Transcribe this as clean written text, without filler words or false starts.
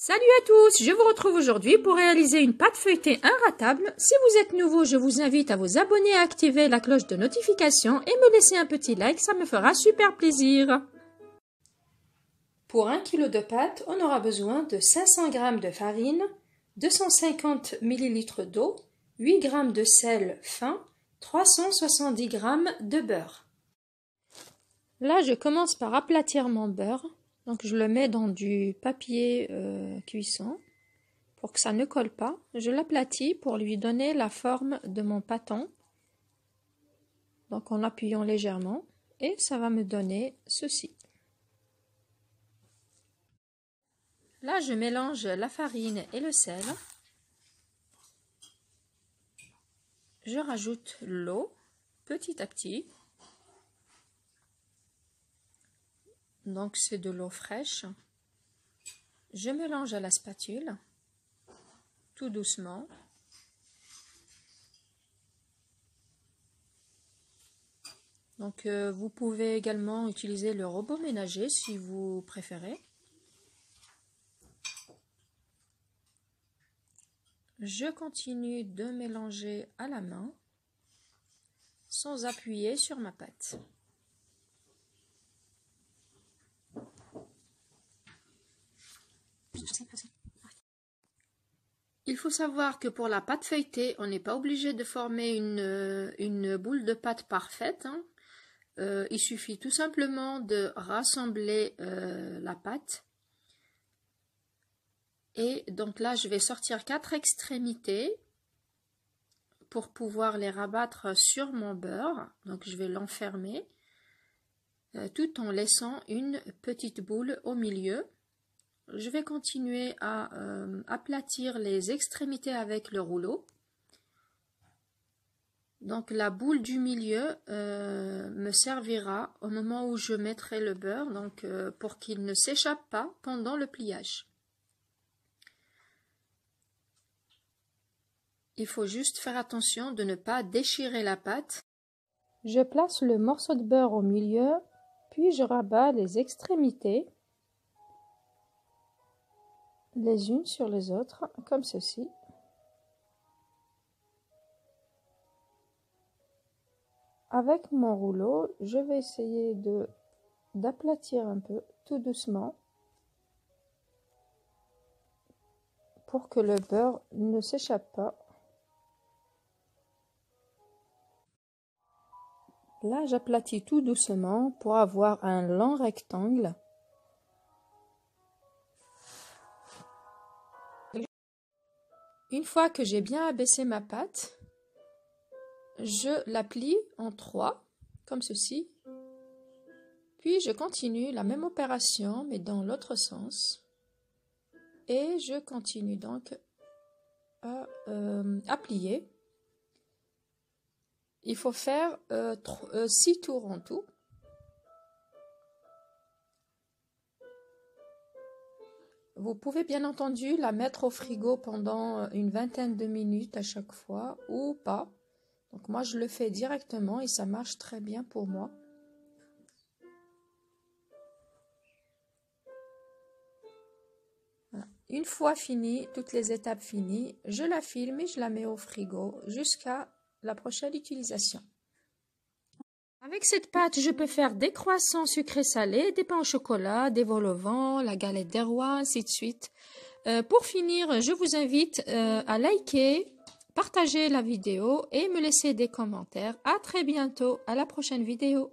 Salut à tous, je vous retrouve aujourd'hui pour réaliser une pâte feuilletée inratable. Si vous êtes nouveau, je vous invite à vous abonner et à activer la cloche de notification et me laisser un petit like, ça me fera super plaisir. Pour 1 kg de pâte, on aura besoin de 500 g de farine, 250 ml d'eau, 8 g de sel fin, 370 g de beurre. Là, je commence par aplatir mon beurre. Donc je le mets dans du papier cuisson pour que ça ne colle pas. Je l'aplatis pour lui donner la forme de mon pâton. Donc en appuyant légèrement et ça va me donner ceci. Là je mélange la farine et le sel. Je rajoute l'eau petit à petit. Donc c'est de l'eau fraîche. Je mélange à la spatule, tout doucement. Donc vous pouvez également utiliser le robot ménager si vous préférez. Je continue de mélanger à la main sans appuyer sur ma pâte. Il faut savoir que pour la pâte feuilletée, on n'est pas obligé de former une boule de pâte parfaite. Il suffit tout simplement de rassembler la pâte. Et donc là, je vais sortir 4 extrémités pour pouvoir les rabattre sur mon beurre. Donc je vais l'enfermer tout en laissant une petite boule au milieu. Je vais continuer à aplatir les extrémités avec le rouleau. Donc la boule du milieu me servira au moment où je mettrai le beurre, donc pour qu'il ne s'échappe pas pendant le pliage. Il faut juste faire attention de ne pas déchirer la pâte. Je place le morceau de beurre au milieu, puis je rabats les extrémités les unes sur les autres, comme ceci. Avec mon rouleau, je vais essayer d'aplatir un peu, tout doucement, pour que le beurre ne s'échappe pas. Là, j'aplatis tout doucement pour avoir un long rectangle. Une fois que j'ai bien abaissé ma pâte, je la plie en 3, comme ceci. Puis je continue la même opération, mais dans l'autre sens. Et je continue donc à plier. Il faut faire 6 tours en tout. Vous pouvez bien entendu la mettre au frigo pendant une vingtaine de minutes à chaque fois ou pas. Donc moi je le fais directement et ça marche très bien pour moi. Voilà. Une fois fini, toutes les étapes finies, je la filme et je la mets au frigo jusqu'à la prochaine utilisation. Avec cette pâte, je peux faire des croissants sucrés salés, des pains au chocolat, des vols au vent, la galette des rois, ainsi de suite. Pour finir, je vous invite à liker, partager la vidéo et me laisser des commentaires. À très bientôt, à la prochaine vidéo.